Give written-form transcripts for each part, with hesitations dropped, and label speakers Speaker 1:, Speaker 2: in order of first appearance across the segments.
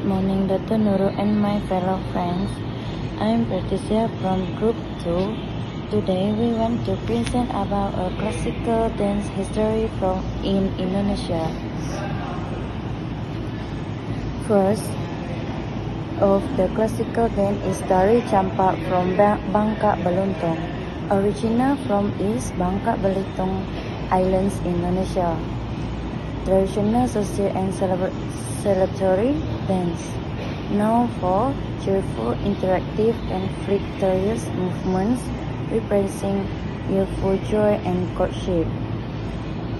Speaker 1: Good morning, Dr. Nurul and my fellow friends. I'm Patricia from Group 2. Today we want to present about a classical dance history in Indonesia. First of the classical dance is Tari Campak from Bangka Belitung, original from East Bangka Belitung Islands, Indonesia. Traditional social and celebratory dance, known for cheerful, interactive, and victorious movements representing youthful joy and courtship.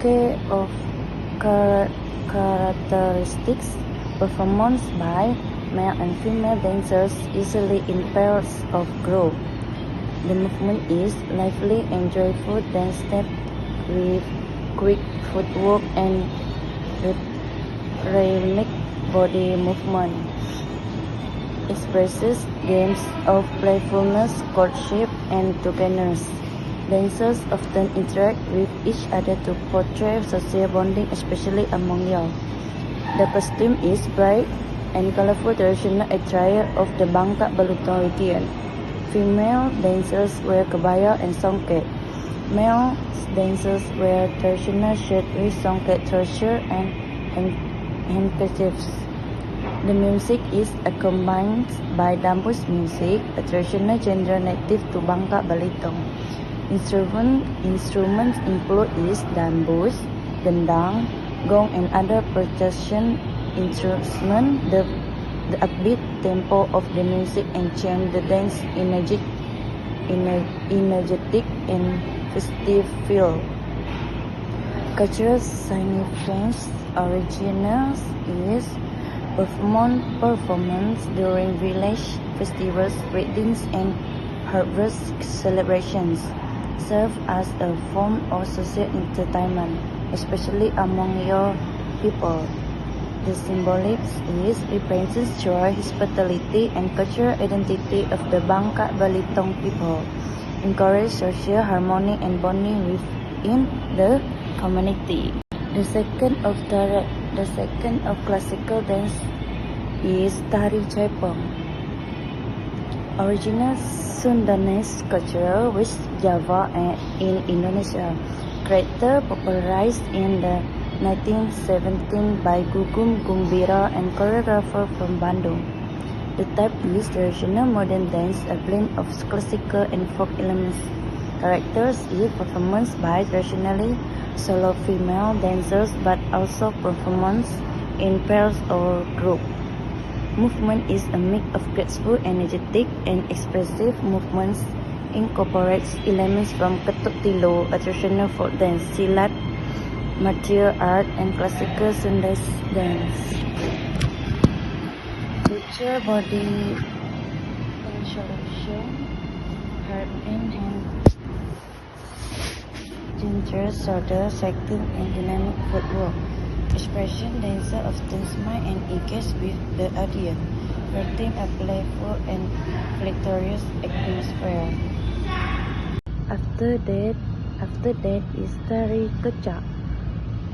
Speaker 1: Key of characteristics: performance by male and female dancers, usually in pairs of group. The movement is lively and joyful dance step with quick footwork and rhythmic body movement. Expresses games of playfulness, courtship, and togetherness. Dancers often interact with each other to portray social bonding, especially among young. The costume is bright and colorful traditional attire of the Bangka Belitung region. Female dancers wear kebaya and songket. Male dancers wear traditional shirt with songket trouser and handkerchiefs. The music is accompanied by dambus music, a traditional genre native to Bangka Belitung. Instruments include dambus, gendang, gong, and other percussion instruments. The upbeat tempo of the music enchants the dance energetic and festive feel. Cultural significance: originals is performance during village festivals, weddings, and harvest celebrations. Serve as a form of social entertainment, especially among young people. The symbolics represents joy, hospitality, and cultural identity of the Bangka Belitung people. Encourage social harmony and bonding within the community. The second of classical dance is Tari Jaipong. Original Sundanese culture with Java in Indonesia. Character popularized in the 1917 by Gugum Gumbira and choreographer from Bandung. The type is traditional modern dance, a blend of classical and folk elements. Characters is performance by traditionally solo female dancers, but also performance in pairs or group. Movement is a mix of graceful, energetic, and expressive movements. Incorporates elements from Ketuk Tilo, a traditional folk dance, silat, martial art, and classical Sundanese dance. Feature body insulation, heart and hand gestures, shoulder cycling, and dynamic footwork. Expression: dancer often smile and engage with the audience, creating a playful and victorious atmosphere. After that is Tari Kecak.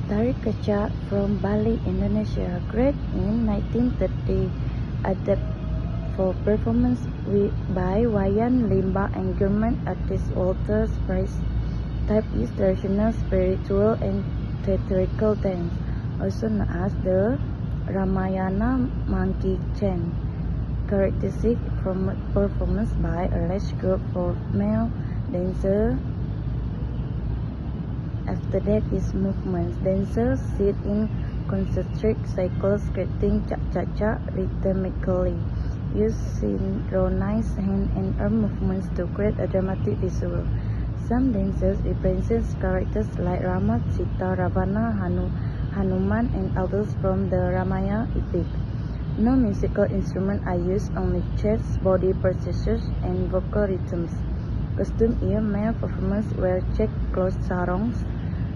Speaker 1: Tari Kecak from Bali, Indonesia, created in 1930, adapted for performance by Wayan Limba and German artist Walter Spreis. Type is traditional, spiritual, and theatrical dance, also known as the Ramayana monkey chant. Characteristic from performance by a large group of male dancers. After that is movements. Dancers sit in concentric cycles, creating cha-cha-cha rhythmically. Use synchronized hand and arm movements to create a dramatic visual. Some dancers represent characters like Rama, Sita, Ravana, Hanuman, and others from the Ramayana epic. No musical instruments are used, only chants, body positions, and vocal rhythms. Costume is male performers wear check cloth sarongs.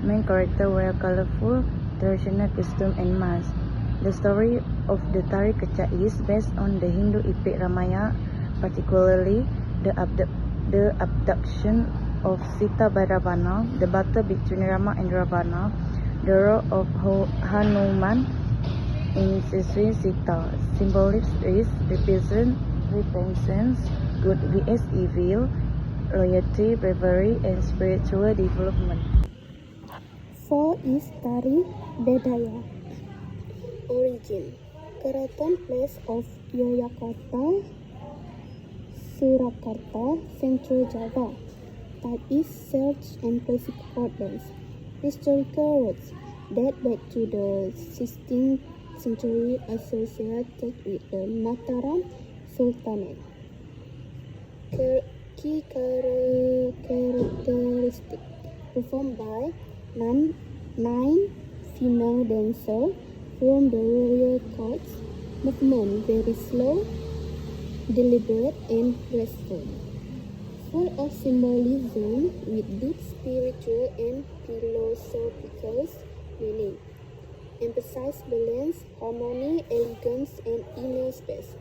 Speaker 1: Main character wear colorful traditional costume and mask. The story of the Tari Kecak is based on the Hindu epic Ramayana, particularly the abduction of Sita by Ravana, the battle between Rama and Ravana, the role of Hanuman in Sri Sita. Symbolism is represents good vs evil, loyalty, bravery, and spiritual development.
Speaker 2: 4 is Tari Bedaya. Origin: Keraton Place of Yogyakarta, Surakarta, Central Java. Type is Church and classic court dance. Historical roots date back to the 16th century associated with the Mataram Sultanate. Key characteristic performed by nine female dancers from the royal courts. Movement very slow, deliberate, and graceful. Full of symbolism with deep spiritual and philosophical meaning. Emphasize balance, harmony, elegance, and inner space.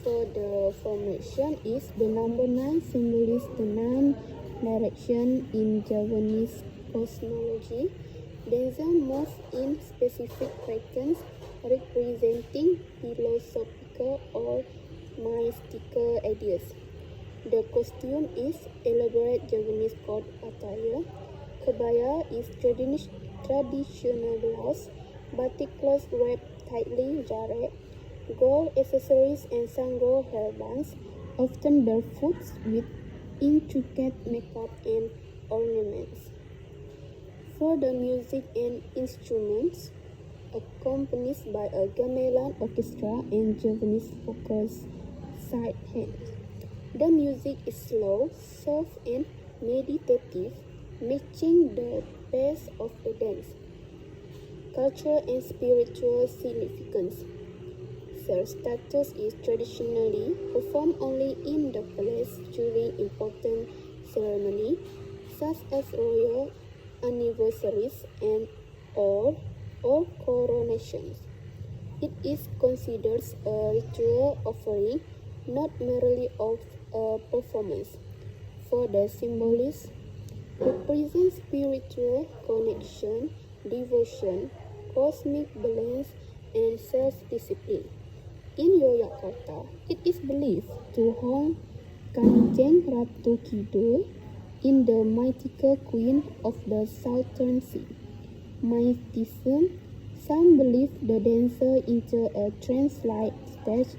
Speaker 2: For the formation is the number 9 symbolizes the 9 direction in Javanese cosmology. Dancer moves in specific patterns representing philosophical or mystical ideas. The costume is elaborate Javanese court attire. Kebaya is traditional blouse. Batik clothes wrapped tightly jarret. Gold accessories and some gold hairbands, often barefoot with intricate makeup and ornaments. For the music and instruments, accompanied by a gamelan orchestra and Javanese vocals side hand. The music is slow, soft, and meditative, matching the pace of the dance. Cultural and spiritual significance. Their status is traditionally performed only in the palace during important ceremonies, such as royal anniversaries and or coronations. It is considered a ritual offering, not merely of a performance. For the symbolism, represents spiritual connection, devotion, cosmic balance, and self-discipline. In Yogyakarta, it is believed to haunt Kanjeng Ratu Kidul in the mythical Queen of the Southern Sea. Mysticism: some believe the dancer into a trance-like stage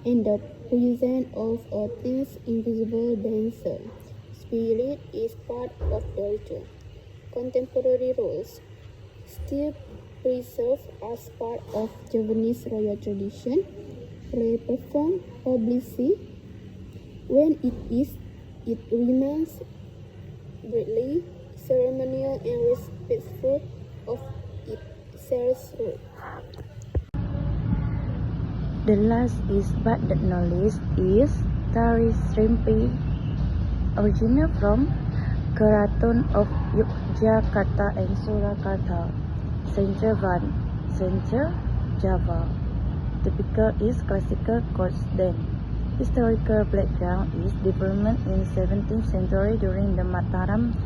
Speaker 2: and the presence of a tense invisible dancer spirit is part of the ritual. Contemporary roles still preserved as part of Javanese royal tradition. Play performed publicly when it remains brightly ceremonial and respectful of its role.
Speaker 1: The last is but not least is Tari Srimpi, original from Keraton of Yogyakarta and Surakarta, Central Java. Typical is classical court dance. Historical background is development in 17th century during the Mataram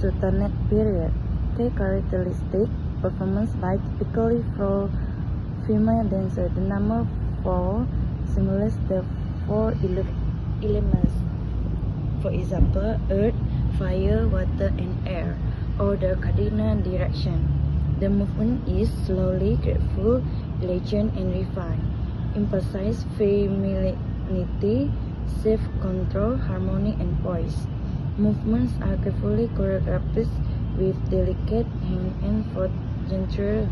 Speaker 1: Sultanate period. The characteristic performance by typically for female dancer. The number 4 symbolizes the 4 elements. For example, earth, fire, water, and air, or the cardinal direction. The movement is slowly, graceful, elegant, and refined. Emphasize femininity, self-control, harmony, and poise. Movements are carefully choreographed with delicate hand and foot gesture.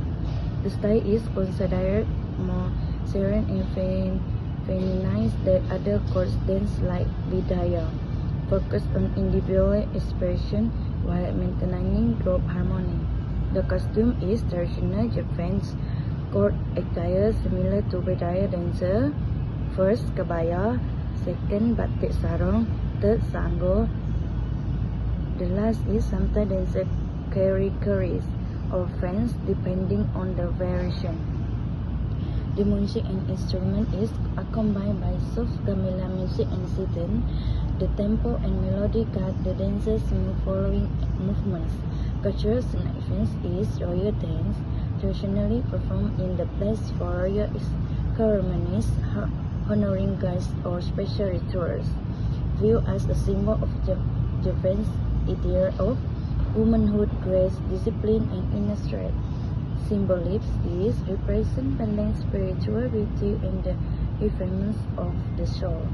Speaker 1: The style is considered more serene and feminine than other court dance like Bedaya, focused on individual expression while maintaining group harmony. The costume is traditional Japanese court attire similar to Bedaya dancer. First, kebaya. Second, batik sarung. Third, sanggul. The last is sometimes dancer carry keris or fans depending on the variation. The music and instrument is accompanied by soft gamelan music and sitar. The tempo and melody guide the dancers move following movements. Cultural significance is royal dance, traditionally performed in the place for royal ceremonies honoring guests or special rituals, viewed as a symbol of Javanese ideal of womanhood, grace, discipline, and inner strength. Symbolism is represent balanced spiritual beauty and the refinement of the soul,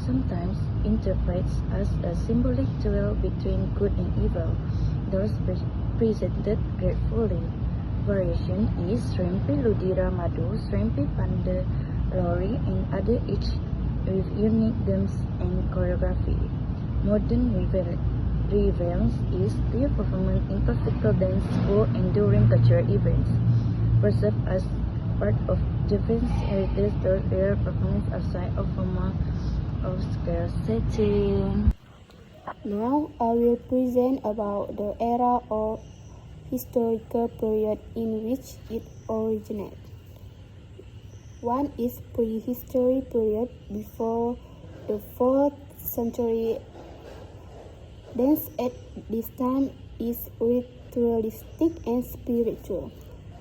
Speaker 1: sometimes interpreted as a symbolic duel between good and evil, thus presented gratefully. Variation is Srimpi Ludira Madu, Srimpi Pandalori, and other each with unique themes and choreography. Modern relevance is their performance in classical dance school and during cultural events, preserved as part of Javanese heritage through their performance outside of formal or scale setting.
Speaker 2: Now I will present about the era or historical period in which it originated. One is prehistory period before the 4th century. Dance at this time is ritualistic and spiritual,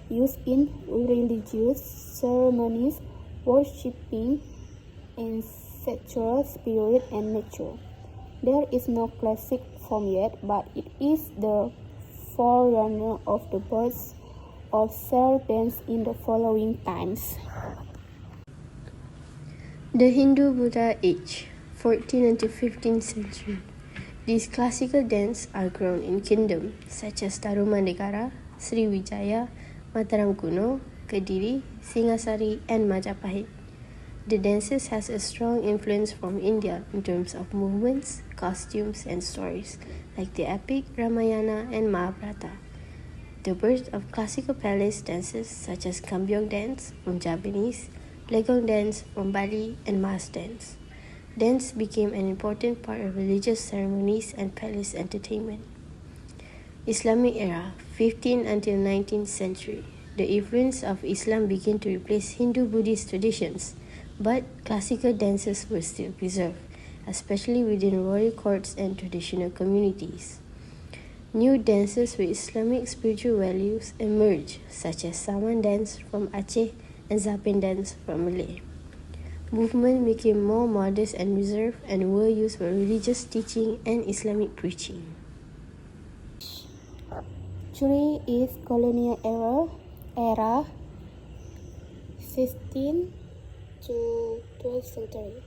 Speaker 2: used in religious ceremonies, worshipping ancestral spirit and nature. There is no classic form yet, but it is the forerunner of the birth of self dance in the following times.
Speaker 3: The Hindu-Buddha age, 14th until 15th century. These classical dances are grown in kingdoms such as Tarumanegara, Sriwijaya, Mataram Kuno, Kediri, Singasari, and Majapahit. The dances has a strong influence from India in terms of movements, costumes, and stories, like the epic Ramayana and Mahabharata. The birth of classical palace dances such as Kambyong dance from Javanese, Legong dance from Bali, and Mas dance. Dance became an important part of religious ceremonies and palace entertainment. Islamic era, 15th until 19th century. The influence of Islam began to replace Hindu-Buddhist traditions, but classical dances were still preserved, especially within royal courts and traditional communities. New dances with Islamic spiritual values emerged, such as Saman dance from Aceh and Zapin dance from Malay. Movement became more modest and reserved and were used for religious teaching and Islamic preaching.
Speaker 2: 3 is colonial era 15th to 12th century.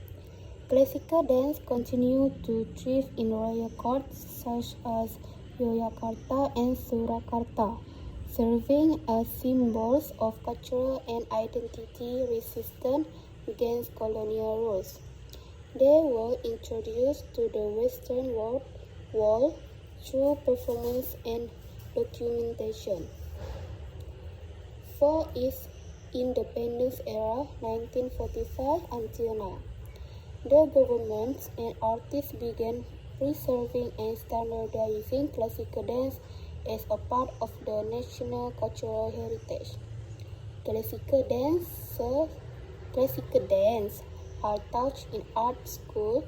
Speaker 2: Classical dance continued to thrive in royal courts such as Yogyakarta and Surakarta, serving as symbols of cultural and identity resistance against colonial rules. They were introduced to the Western world through performance and documentation. 4 is independence era 1945 until now. The governments and artists began preserving and standardizing classical dance as a part of the national cultural heritage. Classical dance are taught in art school,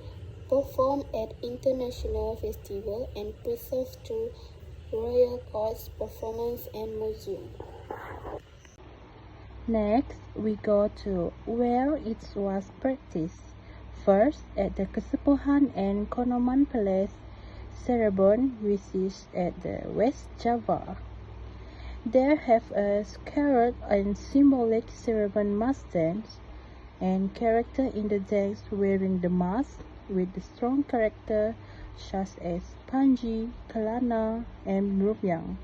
Speaker 2: performed at international festivals, and preserved through royal courts, performance, and museums.
Speaker 1: Next, we go to where it was practiced. First, at the Kesepuhan and Konoman Palace, Cirebon, which is at the West Java. There have a sacred and symbolic Cirebon mask dance, and character in the dance wearing the mask with the strong character such as Panji, Kelana, and Rumyang.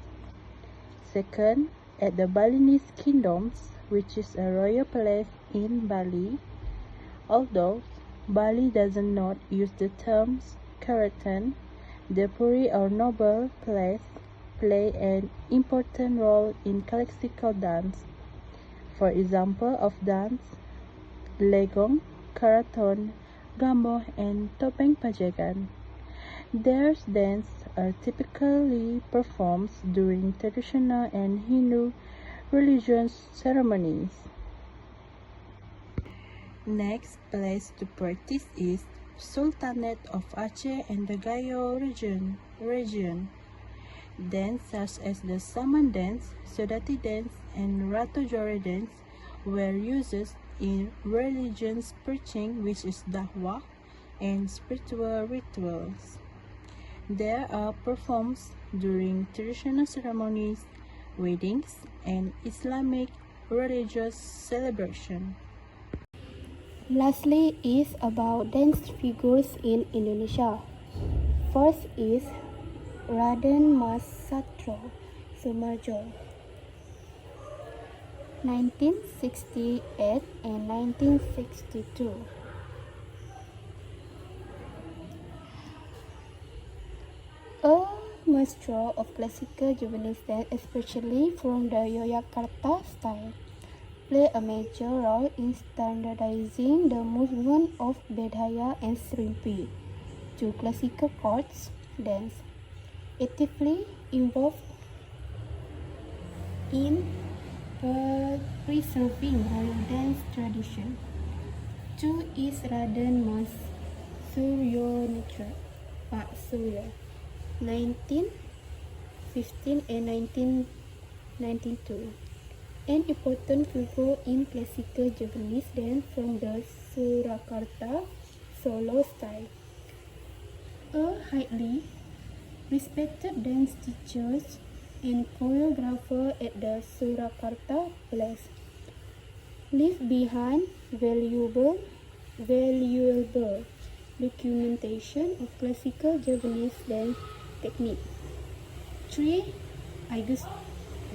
Speaker 1: Second, at the Balinese Kingdoms, which is a royal palace in Bali. Although Bali does not use the terms keraton, the puri or noble place play an important role in classical dance. For example of dance, Legong, Keraton, Gamboh, and Topeng Pajagan. Their dances are typically performed during traditional and Hindu religious ceremonies. Next place to practice is Sultanate of Aceh and the Gayo region. Dance such as the Saman dance, Sodati dance, and Ratu Jore dance were used
Speaker 4: in religious preaching, which is dawah, and spiritual rituals. They are performed during traditional ceremonies, weddings, and Islamic religious celebration.
Speaker 2: Lastly is about dance figures in Indonesia. First is Raden Mas Satrio Sumarjo, 1968 and 1962. A maestro of classical Javanese dance, especially from the Yogyakarta style, play a major role in standardizing the movement of Bedhaya and Srimpi to classical courts dance, actively involved in preserving royal dance tradition. Two is Raden Mas Suryonitra, Pak Suryo, 1915 and 1992. An important figure in classical Javanese dance from the Surakarta solo style. A highly respected dance teacher and choreographer at the Surakarta Palace, leave behind valuable documentation of classical Javanese dance technique. 3.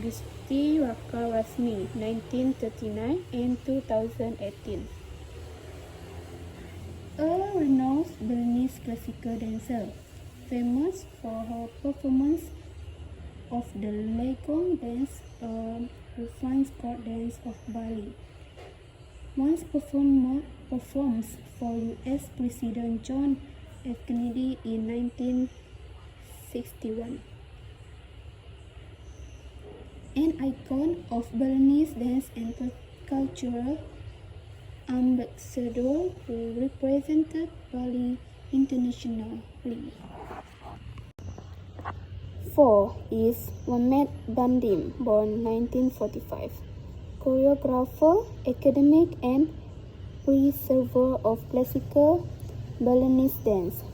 Speaker 2: Gusti Raka Rasmi, 1939 and 2018. A renowned Balinese classical dancer, famous for her performance of the Legong dance, a refined court dance of Bali. Once performs for U.S. President John F. Kennedy in 1961. An icon of Balinese dance and cultural ambassador who represented Bali internationally. 4 is Mehmet Bandim, born 1945, choreographer, academic, and preserver of classical Balinese dance,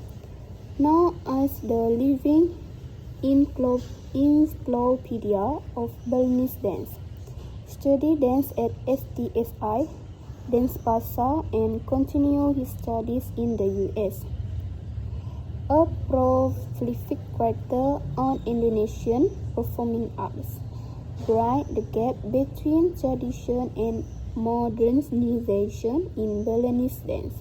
Speaker 2: known as the living encyclopedia of Balinese dance. Studied dance at STSI, Dance Pasar, and continued his studies in the U.S. A prolific writer on Indonesian performing arts, bridge the gap between tradition and modernization in Balinese dance.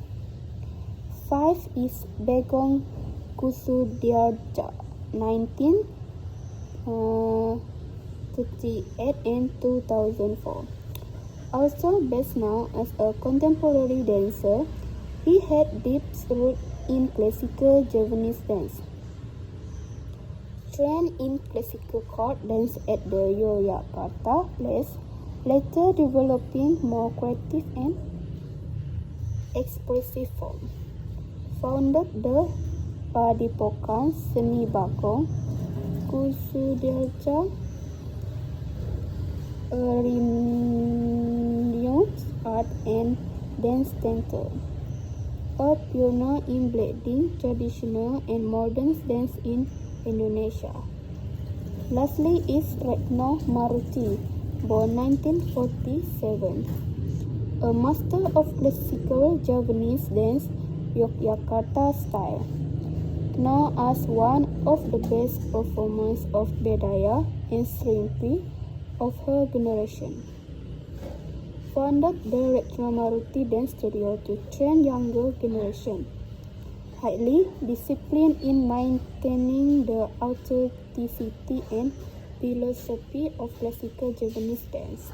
Speaker 2: 5 is Bagong Kussudiardja, 1938 and 2004. Also best known as a contemporary dancer, he had deep roots in classical Javanese dance. Trained in classical court dance at the Yogyakarta Palace, later developing more creative and expressive form. Founded the Padepokan Seni Bagong Kussudiardja, a renowned art and dance center, a pioneer in blending traditional and modern dance in Indonesia. Lastly is Retno Maruti, born 1947, a master of classical Javanese dance Yogyakarta style, known as one of the best performers of Bedhaya and Srimpi of her generation. Founded the Retno Maruti Dance Studio to train younger generation, highly disciplined in maintaining the authenticity and philosophy of classical Javanese dance.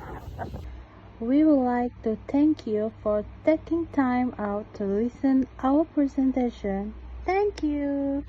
Speaker 1: We would like to thank you for taking time out to listen our presentation. Thank you.